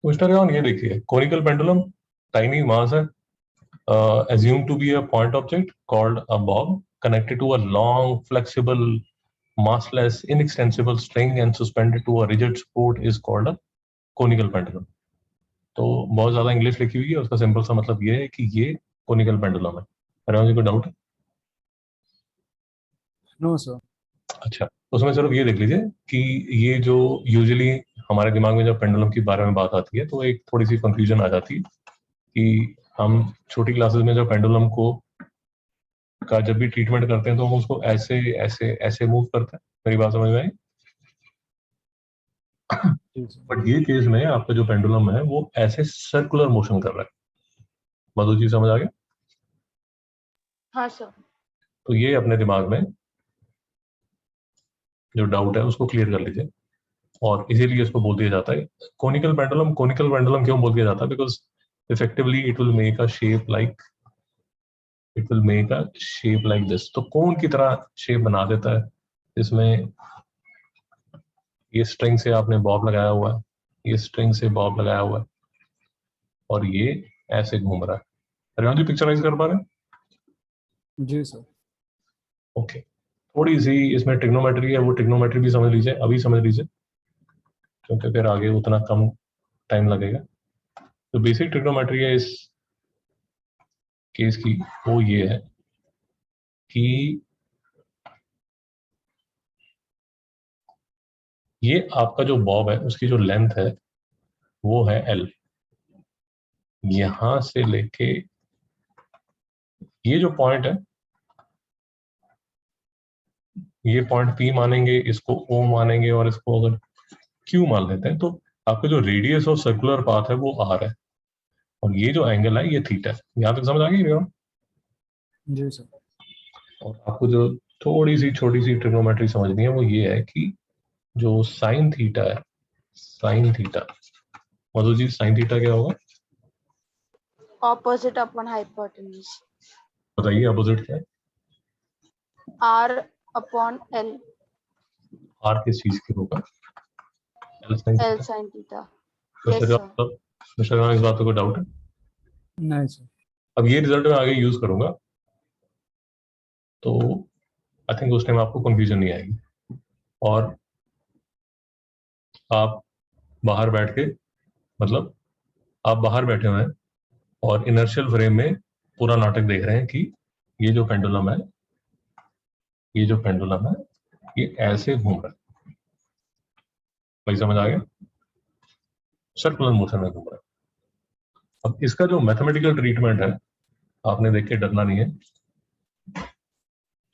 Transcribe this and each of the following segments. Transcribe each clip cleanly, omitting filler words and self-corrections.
Mister John, ये देखिए conical pendulum, tiny मास है, assumed to be a point object called a bob connected to a long, flexible, massless, inextensible string and suspended to a rigid support is called a conical pendulum. तो बहुत ज्यादा English लिखी हुई है, उसका simple सा मतलब ये है कि ये कोनिकल पेंडुलम है। अरे कोई डाउट है? No sir. अच्छा, उसमें सिर्फ ये देख लीजिए कि ये जो यूजुअली हमारे दिमाग में जब पेंडुलम के बारे में बात आती है तो एक थोड़ी सी कंफ्यूजन आ जाती है कि हम छोटी क्लासेस में जब पेंडुलम को का जब भी ट्रीटमेंट करते हैं तो हम उसको ऐसे ऐसे ऐसे मूव करते हैं। मेरी बात समझ में आई? बट ये केस में आपका जो पेंडुलम है वो ऐसे सर्कुलर मोशन कर रहा है। मधु जी समझ आ गया? हाँ सर। तो ये अपने दिमाग में जो डाउट है उसको क्लियर कर लीजिए, और इसीलिए इसको बोल दिया जाता है कोनिकल पेंडुलम। कोनिकल पेंडुलम क्यों बोल दिया जाता है? Because effectively it will make a shape like this. तो कोन की तरह शेप बना देता है, इसमें ये स्ट्रिंग से आपने बॉब लगाया हुआ है, ये स्ट्रिंग से बॉब लगाया हुआ है, और ये ऐसे घूम रहा है। रेवंत जी पिक्चराइज कर पा रहे हैं? जी सर। ओके, थोड़ी सी इसमें ट्रिग्नोमेट्री है, वो ट्रिग्नोमेट्री भी समझ लीजिए, अभी समझ लीजिए, क्योंकि फिर आगे उतना कम टाइम लगेगा। तो बेसिक ट्रिग्नोमेट्री है इस केस की, वो ये है कि ये आपका जो बॉब है उसकी जो लेंथ है वो है L। यहां से लेके ये जो पॉइंट है, ये पॉइंट P मानेंगे, इसको O मानेंगे, और इसको अगर Q मान लेते हैं, तो आपका जो रेडियस ऑफ सर्कुलर पाथ है वो R है, और ये जो एंगल है ये थीटा है। यहां तक समझ आ गई? जी सर। और आपको जो थोड़ी सी छोटी सी ट्रिग्नोमेट्री समझनी है वो ये है कि जो साइन थीटा है, sine theta, Madhu ji sine theta क्या होगा? Opposite upon hypotenuse. बताइए अपोजिट क्या है? Are upon L. आर किस चीज के होगा? L sine L theta. Sine theta. Mister yes sir. John, mister John, इस बात पे कोई डाउट है? नहीं सर। अब ये रिजल्ट मैं आगे यूज करूंगा तो आई थिंक उस टाइम आपको कंफ्यूजन नहीं आएगी, और आप बाहर बैठ के, मतलब आप बाहर बैठे हुए हैं और इनर्शियल फ्रेम में पूरा नाटक देख रहे हैं कि ये जो पेंडुलम है, ये जो पेंडुलम है ये ऐसे घूम रहा है। भाई समझ आ गया? सर्कुलर मोशन में घूम रहा है। अब इसका जो मैथमेटिकल ट्रीटमेंट है, आपने देख के डरना नहीं है।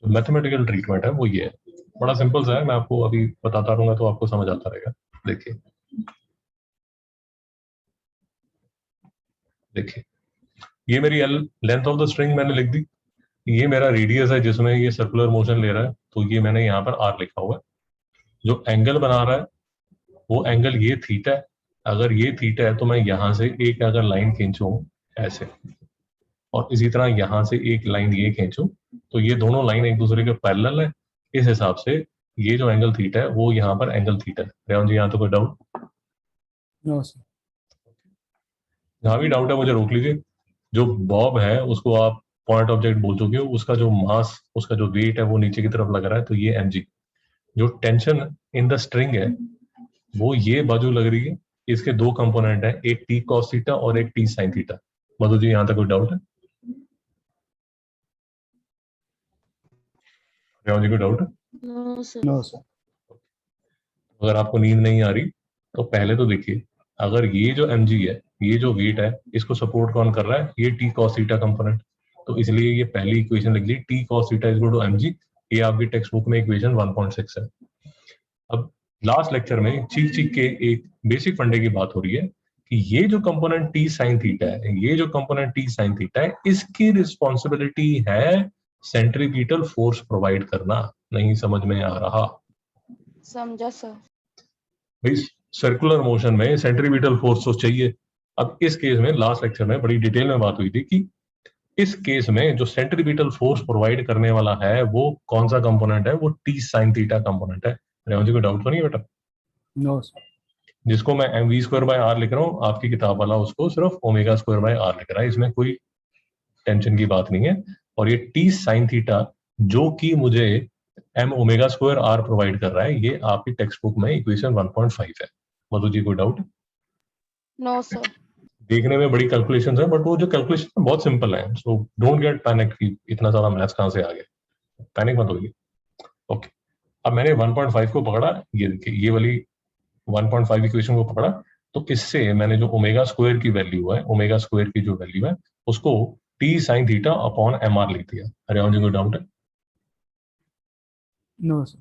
जो मैथमेटिकल ट्रीटमेंट है वो ये है, बड़ा सिंपल सा है, मैं आपको अभी बताता रहूंगा तो आपको समझ आता रहेगा। देखिए देखिए, ये मेरी L length of the string मैंने लिख दी, ये मेरा रेडियस है जिसमें ये सर्कुलर मोशन ले रहा है, तो ये मैंने यहाँ पर आर लिखा हुआ है। जो एंगल बना रहा है वो एंगल ये थीटा है। अगर ये थीटा है तो मैं यहाँ से एक अगर लाइन खींचूं ऐसे, और इसी तरह यहाँ से एक लाइन ये खींचूं, तो ये दोनों लाइन एक दूसरे के पैरेलल है। इस हिसाब से ये जो एंगल थीटा है वो यहाँ पर एंगल थीटा है। रेवंत जी यहाँ तो कोई डाउट? No sir. जहाँ भी डाउट है मुझे रोक लीजिए। जो बॉब है उसको आप पॉइंट ऑब्जेक्ट बोल चुके हो, उसका जो मास, उसका जो वेट है वो नीचे की तरफ लग रहा है, तो ये mg। जो टेंशन इन द स्ट्रिंग है वो ये बाजू लग रही है। इसके दो कंपोनेंट है, एक टी कॉस थीटा और एक T sine theta. Madhu ji यहाँ तक कोई डाउट है? रेवंत जी कोई डाउट है? No sir. No sir. अगर आपको नींद नहीं आ रही तो पहले तो देखिए, अगर ये जो mg है, ये जो वेट है, इसको सपोर्ट कौन कर रहा है? ये टी कॉस थीटा कंपोनेंट। तो इसलिए ये पहली इक्वेशन लिख ली, T cos theta is equal to mg। ये आपकी टेक्स्ट बुक में इक्वेशन 1.6 है। अब लास्ट लेक्चर में चीख चीख के एक बेसिक फंडे की बात हो रही है कि ये जो कंपोनेंट टी साइन थीटा है, ये जो कंपोनेंट टी साइन थीटा है, इसकी रिस्पॉन्सिबिलिटी है सेंट्रीपिटल फोर्स प्रोवाइड करना। नहीं समझ में आ रहा? समझा सर। भाई सर्कुलर मोशन में सेंट्रीपिटल फोर्स तो चाहिए। अब इस केस में लास्ट लेक्चर में बड़ी डिटेल में बात हुई थी कि इस केस में जो सेंट्रीपिटल फोर्स प्रोवाइड करने वाला है वो कौन सा कंपोनेंट है? वो टी साइन थीटा कंपोनेंट है। रेवंत जी को डाउट तो नहीं बेटा? No sir. जिसको मैं M V square by R लिख रहा हूँ, आपकी किताब वाला उसको सिर्फ ओमेगा स्क्वायर बाय आर लिख रहा है, इसमें कोई टेंशन की बात नहीं है। और ये टी साइन थीटा जो कि मुझे M omega square R provide कर रहा है, ये आपकी टेक्स्ट बुक में इक्वेशन 1.5 है। मधु जी कोई डाउट? No, sir. देखने में बड़ी कैलकुलेशंस है, बट वो जो कैलकुलेशन बहुत सिंपल है, सो डोंट गेट पैनिक कि इतना ज्यादा मैथ्स कहां से आ गया, पैनिक मत होइए। ओके, अब मैंने 1.5 को पकड़ा, ये देखिए ये वाली 1.5 इक्वेशन को पकड़ा, तो इससे मैंने जो ओमेगा स्क्वायर की वैल्यू है, ओमेगा स्क्वायर की जो वैल्यू है उसको T sine theta upon M R लिख दिया। अरे जी कोई डाउट है? No, sir.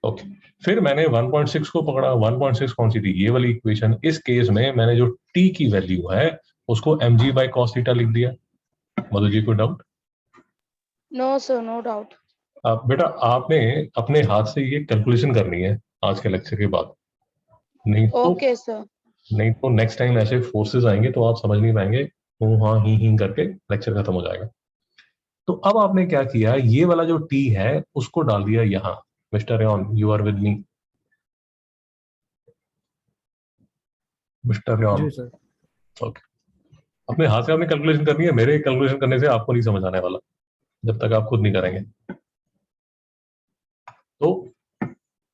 ओके, फिर मैंने 1.6 को पकड़ा। 1.6 कौन सी थी? ये वाली इक्वेशन। इस केस में मैंने जो टी की वैल्यू है उसको mg बाई कॉस थीटा लिख दिया। मधु जी कोई doubt? No, sir. No doubt. बेटा आपने अपने हाथ से ये कैलकुलेशन करनी है आज के लेक्चर के बाद, नहीं तो Okay, sir. नेक्स्ट टाइम ऐसे फोर्सेस आएंगे तो आप समझ नहीं पाएंगे, हाँ ही करके लेक्चर खत्म हो जाएगा। तो अब आपने क्या किया, ये वाला जो टी है उसको डाल दिया यहाँ। Mister Rayan, you are with me? Mister Rayan, जी सर। ओके। अपने हाथ से आपने कैलकुलेशन करनी है, मेरे कैलकुलेशन करने से आपको नहीं समझ आने वाला जब तक आप खुद नहीं करेंगे। तो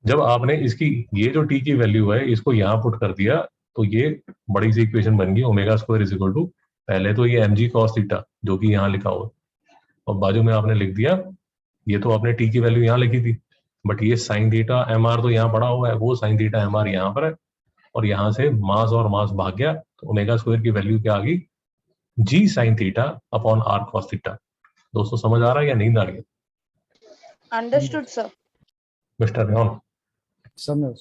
जब आपने इसकी ये जो टी की वैल्यू है इसको यहाँ पुट कर दिया, तो ये बड़ी सी इक्वेशन बन गई, omega square is equal to, पहले तो ये mg cos थीटा जो कि यहाँ लिखा हुआ, और बाजू में आपने लिख दिया, ये तो आपने टी की वैल्यू यहाँ लिखी थी, बट ये साइन थीटा एम आर तो यहाँ पड़ा हुआ है, वो साइन थीटा एम आर यहाँ पर है, और यहाँ से मास और मास भाग गया, तो ओमेगा स्क्वायर की वैल्यू क्या आ गई? G sine theta upon r cos theta. दोस्तों समझ आ रहा है या नींद आ रही है? Understood, sir. मिस्टर रेयन, समझ।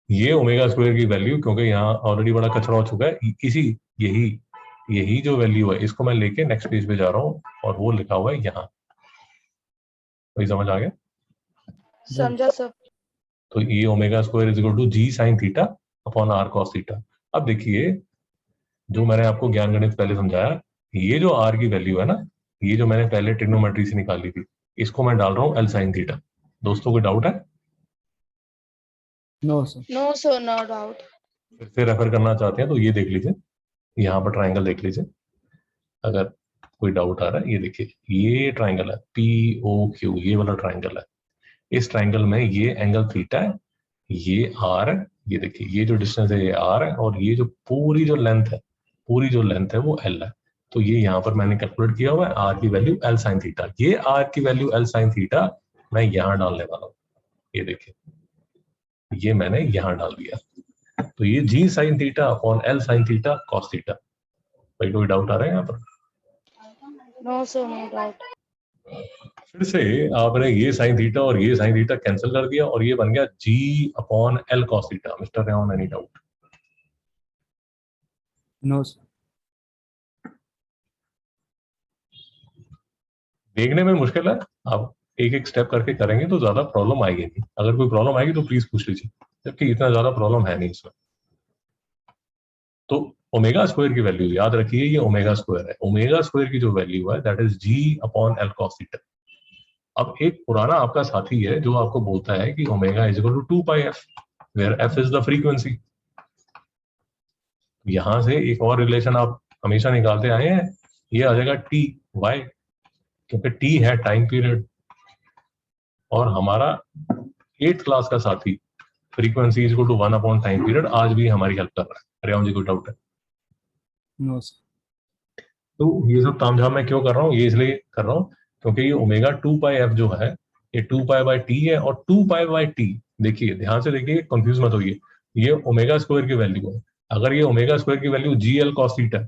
ये ओमेगा स्क्वायर की वैल्यू, क्योंकि यहाँ ऑलरेडी बड़ा कचरा हो चुका है, इसी यही यही जो वैल्यू है इसको मैं लेके नेक्स्ट पेज पे जा रहा हूँ, और वो लिखा हुआ है यहाँ। वही समझ आ गया? समझा, sir. तो ये omega square is equal to g sine theta upon r cos theta. अब देखिए, जो मैंने आपको ज्ञान गणित पहले समझाया, ये जो आर की वैल्यू है ना, ये जो मैंने पहले ट्रिग्नोमेट्री से निकाली थी, इसको मैं डाल रहा हूँ एल साइन थीटा। दोस्तों कोई डाउट है? No sir. No, sir. No doubt. फिर से रेफर करना चाहते हैं तो ये देख लीजिए, यहाँ पर ट्राइंगल देख लीजिए, अगर कोई डाउट आ रहा है। ये देखिए, ये ट्राइंगल है पी ओ क्यू, ये वाला ट्राइंगल है। इस ट्राइंगल में ये एंगल थीटा है, ये आर है, ये देखिए ये जो डिस्टेंस है ये आर है, और ये जो पूरी जो लेंथ है वो एल है। तो ये यहाँ पर मैंने कैलकुलेट किया हुआ है आर की वैल्यू एल साइन थीटा। ये आर की वैल्यू एल साइन थीटा मैं यहाँ डालने वाला हूँ, ये देखिए ये मैंने यहाँ डाल दिया। तो ये g sine theta upon l sine theta cos theta. भाई कोई डाउट आ रहा है यहाँ पर? No, sir. No doubt. फिर से आपने ये साइन थीटा और ये साइन थीटा कैंसिल कर दिया, और ये बन गया g upon l cos theta. Mister Ryan, any doubt? No sir. देखने में मुश्किल है, आप एक एक स्टेप करके करेंगे तो ज्यादा प्रॉब्लम आएगी नहीं। अगर कोई प्रॉब्लम आएगी तो प्लीज पूछ लीजिए, जबकि इतना ज्यादा प्रॉब्लम है नहीं इसमें। तो ओमेगा स्क्वायर की वैल्यू याद रखिए, ये ओमेगा स्क्वायर है। ओमेगा स्क्वायर की जो वैल्यू है that is g upon l cos theta. अब एक पुराना आपका साथी है जो आपको बोलता है कि omega is equal to 2 pi f, where f is the frequency. यहां से एक और रिलेशन आप हमेशा निकालते आए हैं, ये आ जाएगा टी वाई, क्योंकि टी है टाइम पीरियड, और हमारा 8th क्लास का साथी frequency is equal to 1 upon time period आज भी हमारी हेल्प कर रहा है। रेयन जी कोई डाउट है? No sir. तो ये सब तामझाम मैं क्यों कर रहा हूँ? ये इसलिए कर रहा हूँ क्योंकि ये ओमेगा 2 पाई एफ जो है, ये 2 पाई बाई टी है, और 2 पाई बाई टी, देखिए ध्यान से देखिए, कंफ्यूज मत होइए, ये ओमेगा स्क्वायर की वैल्यू है। अगर ये ओमेगा स्क्वायर की वैल्यू जी l cos theta,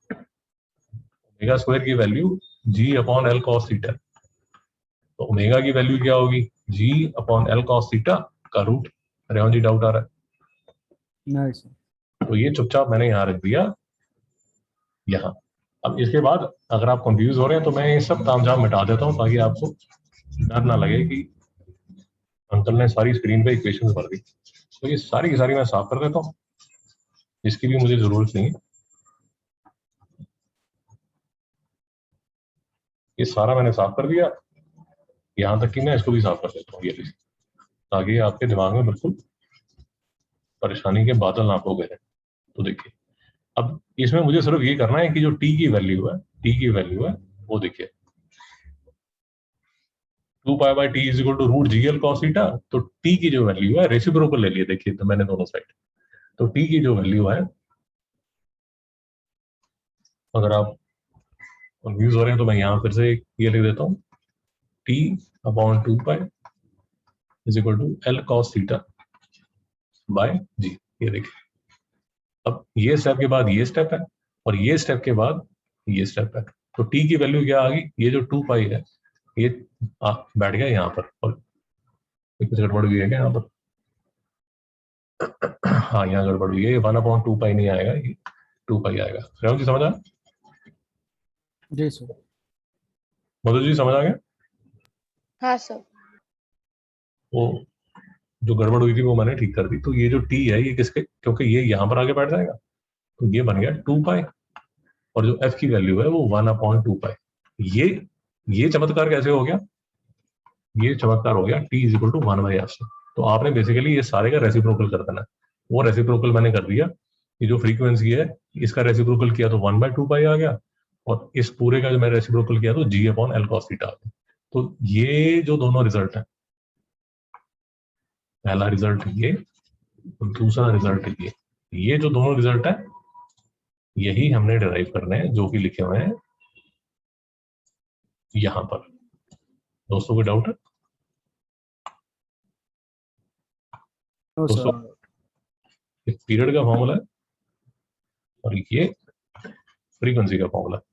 omega square की वैल्यू जी अपॉन एल कॉस थीटा, तो ओमेगा की वैल्यू क्या होगी? जी अपॉन एल कॉस थीटा का रूट। रेयन जी डाउट आ रहा है? नहीं सर। तो ये चुपचाप मैंने यहाँ रख दिया यहाँ। अब इसके बाद अगर आप कंफ्यूज हो रहे हैं तो मैं ये सब तामझाम मिटा देता हूँ, ताकि आपको डर ना लगे कि अंकल ने सारी स्क्रीन पे इक्वेशंस भर दी। तो ये सारी की सारी मैं साफ कर देता हूँ, इसकी भी मुझे जरूरत नहीं है। ये सारा मैंने साफ कर दिया, यहाँ तक कि मैं इसको भी साफ कर देता हूँ, ये ताकि आपके दिमाग में बिल्कुल परेशानी के बादल आपको घेरे। तो देखिए अब इसमें मुझे सिर्फ ये करना है कि जो टी की वैल्यू है वो देखिए 2 pi by t is equal to root g l cos theta. तो टी की जो वैल्यू है रेसिप्रोकल ले लिए, देखिए तो मैंने दोनों साइड, तो टी की जो वैल्यू है, अगर आप कंफ्यूज हो रहे हैं तो मैं यहाँ फिर से ये लिख देता हूँ, T upon 2 pi is equal to l cos theta by g. ये देखिए अब ये स्टेप के बाद ये स्टेप है और ये स्टेप के बाद ये स्टेप है। तो टी की वैल्यू क्या आ गई, ये जो 2 पाई है ये बैठ गया यहाँ पर, और कुछ गड़बड़ भी है क्या यहाँ पर? हाँ यहाँ गड़बड़ हुई है, ये 1/2 पाई नहीं आएगा, ये 2 पाई आएगा। श्रेयांश जी समझ आया? जी सर। मधु जी समझ आ गया? हाँ सर। वो जो गड़बड़ हुई थी वो मैंने ठीक कर दी। तो ये जो टी है ये किसके, क्योंकि ये यहाँ पर आगे बैठ जाएगा तो ये बन गया 2 पाई, और जो एफ की वैल्यू है वो 1/2 पाई। ये चमत्कार कैसे हो गया? ये चमत्कार हो गया T is equal to 1/f से। तो आपने बेसिकली ये सारे का रेसिप्रोकल कर देना है। वो रेसिप्रोकल मैंने कर दिया, ये जो फ्रीक्वेंसी है इसका रेसिप्रोकल किया तो 1/2 पाई आ गया, और इस पूरे का जो मैंने रेसिप्रोकल किया तो जी अपॉन एल कॉस थीटा आ गया। तो ये जो दोनों रिजल्ट है, पहला रिजल्ट ये और दूसरा रिजल्ट ये जो दोनों रिजल्ट है यही हमने डिराइव करने हैं, जो कि लिखे हुए हैं यहां पर। दोस्तों को डाउट है? नो दोस्तों सर। एक पीरियड का फॉर्मूला है और ये फ्रीक्वेंसी का फॉर्मूला है।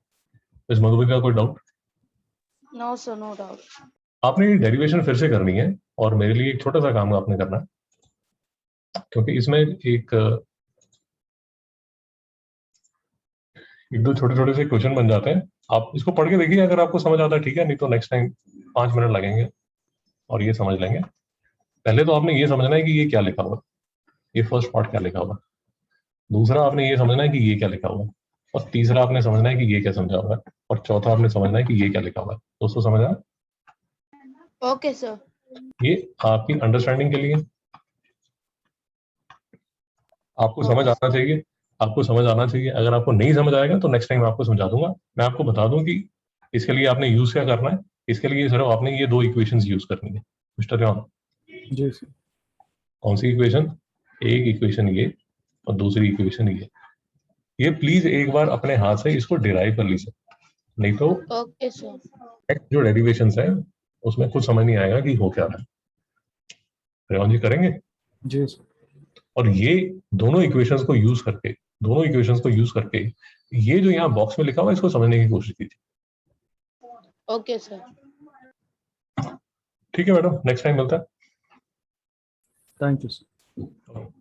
इस मधुबी का कोई doubt? No sir, no doubt. आपने ये डेरिवेशन फिर से करनी है और मेरे लिए एक छोटा सा काम आपने करना है, क्योंकि इसमें एक दो छोटे छोटे से क्वेश्चन बन जाते हैं। आप इसको पढ़ के देखिए, अगर आपको समझ आता है ठीक है, नहीं तो नेक्स्ट टाइम 5 मिनट लगेंगे और ये समझ लेंगे। पहले तो आपने ये समझना है कि ये क्या लिखा हुआ है, ये फर्स्ट पार्ट क्या लिखा हुआ है। दूसरा आपने ये समझना है कि ये क्या लिखा हुआ है, और तीसरा आपने समझना है कि ये क्या समझा हुआ है, और चौथा आपने समझना है कि ये क्या लिखा हुआ है। दोस्तों समझ आया? Okay sir. ये आपकी अंडरस्टैंडिंग के लिए, आपको समझ आना चाहिए, आपको समझ आना चाहिए। अगर आपको नहीं समझ आएगा तो नेक्स्ट टाइम आपको समझा दूंगा। मैं आपको बता दूं कि इसके लिए आपने यूज क्या करना है। इसके लिए सिर्फ आपने ये 2 इक्वेशंस यूज करनी है मिस्टर राम। जी सर। कौन सी इक्वेशन? एक इक्वेशन ये और दूसरी इक्वेशन ये प्लीज एक बार अपने हाथ से इसको डिराइव कर लीजिए, नहीं तो ओके सर। जो डेरिवेशंस है उसमें कुछ समझ नहीं आएगा कि हो क्या रहा है। रेवान जी करेंगे? जी सर। और ये दोनों इक्वेशंस को यूज करके ये जो यहाँ बॉक्स में लिखा हुआ है इसको समझने की कोशिश कीजिए। Okay sir. ठीक है मैडम, नेक्स्ट टाइम मिलता है। Thank you sir.